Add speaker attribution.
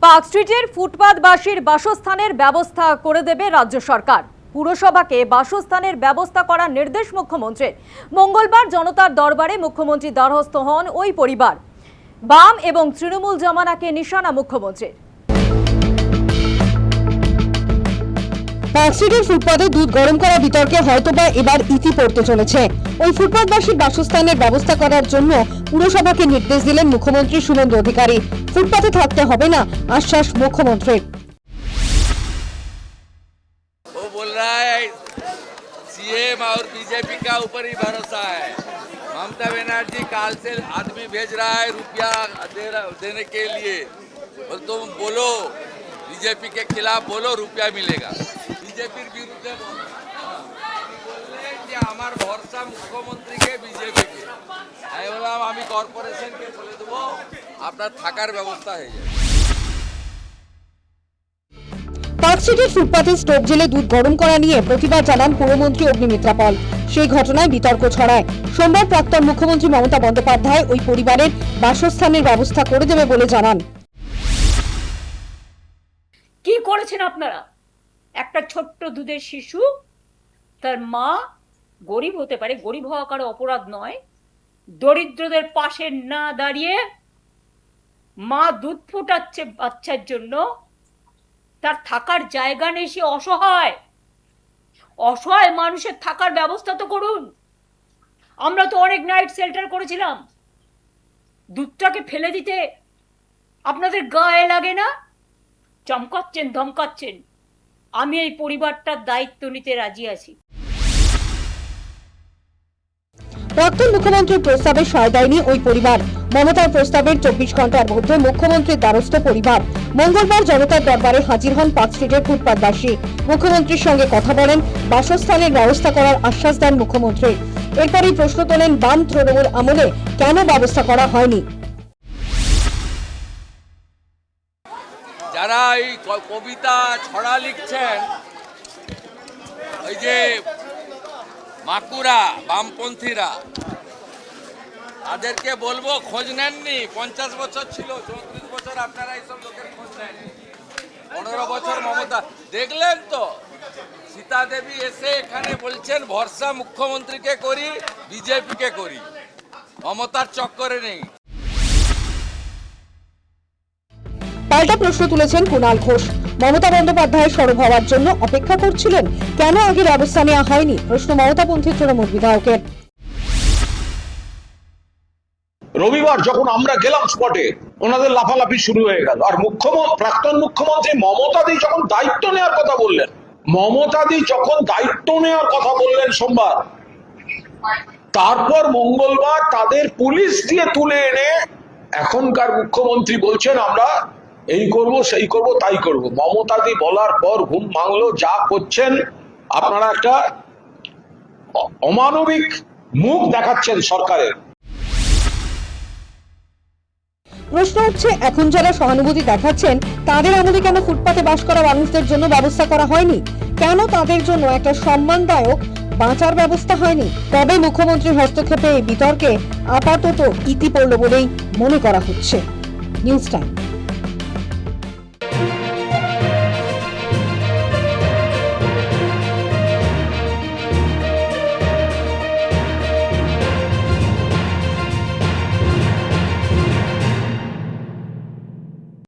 Speaker 1: Park স্ট্রিটের ফুটপাতবাসীর বাসস্থানের ব্যবস্থা করে দেবে রাজ্য সরকার। পুরসভাকে বাসস্থানের ব্যবস্থা করার নির্দেশ মুখ্যমন্ত্রীর। মঙ্গলবার জনতার দরবারে মুখ্যমন্ত্রী দ্বারস্থ হন ওই পরিবার। বাম এবং তৃণমূল জমানাকে নিশানা মুখ্যমন্ত্রীর।
Speaker 2: পার্ক স্ট্রিটের ফুটপাতে দুধ গরম করা বিতর্কে হয়তোবা এবার ইতি পড়তে চলেছে। ওই ফুটপাতবাসীর বাসস্থানের ব্যবস্থা করার জন্য পুরসভাকে নির্দেশ দিলেন মুখ্যমন্ত্রী শুভেন্দু অধিকারী। ফুটপাতে থাকতে হবে না, আশ্বাস মুখ্যমন্ত্রীর।
Speaker 3: वो बोल रहा है सीएम और बीजेपी का ऊपर ही भरोसा है। ममता बनर्जी काल से आदमी भेज रहा है रुपया देने के लिए, और तुम बोलो बीजेपी के खिलाफ बोलो रुपया मिलेगा। बीजेपी विरुद्ध बोलले যে আমার ভরসা মুখ্যমন্ত্রীকে বিজেপিকে। আমি বললাম আমি কর্পোরেশনকে বলে দেবো আপনার থাকার ব্যবস্থা হয়ে যাবে।
Speaker 2: পার্ক স্ট্রিটের ফুটপাতে স্টোভ জেলে দুধ গরম করা নিয়ে প্রতিবাদ জানান পুরমন্ত্রী অগ্নিমিত্রা পল। সেই ঘটনায় বিতর্ক ছড়ায়। সোমবার প্রাক্তন মুখ্যমন্ত্রী মমতা বন্দ্যোপাধ্যায় ওই পরিবারের বাসস্থানের ব্যবস্থা করে দেবে বলে জানান।
Speaker 4: কি করেছেন আপনারা? একটা ছোট্ট দুধের শিশু, তার মা গরিব হতে পারে, গরিব হওয়া কারো অপরাধ নয়, দরিদ্রদের পাশে না দাঁড়িয়ে মা দুধ ফোটাচ্ছে বাচ্চার জন্য, তার থাকার জায়গা নেই, সে অসহায়। অসহায় মানুষের থাকার ব্যবস্থা তো করুন। আমরা তো অনেক নাইট শেল্টার করেছিলাম। দুধটাকে ফেলে দিতে আপনাদের গায়ে লাগে না? চমকাচ্ছেন, ধমকাচ্ছেন। আমি এই পরিবারটার দায়িত্ব নিতে রাজি আছি।
Speaker 2: প্রাক্তন মুখ্যমন্ত্রীর প্রস্তাবে সায় দেয়নি ওই পরিবার। মমতার প্রস্তাবের 24 ঘন্টার মধ্যে মুখ্যমন্ত্রীর দ্বারস্থ পরিবার। মঙ্গলবার জনতার দরবারে হাজির হন পার্ক স্ট্রিটের ফুটপাতবাসী। মুখ্যমন্ত্রীর সঙ্গে কথা বলেন, বাসস্থানের ব্যবস্থা করার আশ্বাস দেন মুখ্যমন্ত্রী। এরপরই প্রশ্ন তোলেন, বাম তৃণমূল আমলে কেন ব্যবস্থা করা হয়নি।
Speaker 3: যারা এই কবিতা ছড়া লিখছেন, ওই যে মাকুরা বামপন্থীরা, তাদেরকে বলবো খোঁজ নেননি। 50 বছর ছিল, 34 বছর আপনারা এইসব লোকের খোঁজ নেননি। 15 বছর মমতা দেখলেন তো। সীতা দেবী এসে এখানে বলছেন ভরসা মুখ্যমন্ত্রীকে করি, বিজেপিকে করি, মমতার চক্করে নেই।
Speaker 2: পাল্টা প্রশ্ন তুলেছেন কুণাল ঘোষ। মমতা বন্দ্যোপাধ্যায়ের সরব হওয়ার জন্য অপেক্ষা করছিলেন, কেন আগে ব্যবস্থা নেওয়া হয়নি? প্রশ্ন মমতাপন্থী তৃণমূল বিধায়কের।
Speaker 5: রবিবার যখন আমরা গেলাম স্পটে, ওনাদের লাফালাফি শুরু হয়ে গেল। আর প্রাক্তন মুখ্যমন্ত্রী মমতাদি যখন দায়িত্ব নেওয়ার কথা বললেন সোমবার, তারপর মঙ্গলবার তাদের পুলিশ দিয়ে তুলে এনে এখনকার মুখ্যমন্ত্রী বলছেন আমরা এই করব, সেই করব, তাই করব। মমতাদি বলার পর ঘুম ভাঙলো। যা করছেন আপনারা একটা অমানবিক মুখ দেখাচ্ছেন সরকারের।
Speaker 2: প্রশ্ন হচ্ছে, এখন যারা সহানুভূতি দেখাচ্ছেন তাদের আমলে কেন ফুটপাতে বাস করা মানুষদের জন্য ব্যবস্থা করা হয়নি? কেন তাদের জন্য একটা সম্মানদায়ক বাঁচার ব্যবস্থা হয়নি? তবে মুখ্যমন্ত্রীর হস্তক্ষেপে এই বিতর্কে আপাতত ইতি পড়ল বলেই মনে করা হচ্ছে। News time.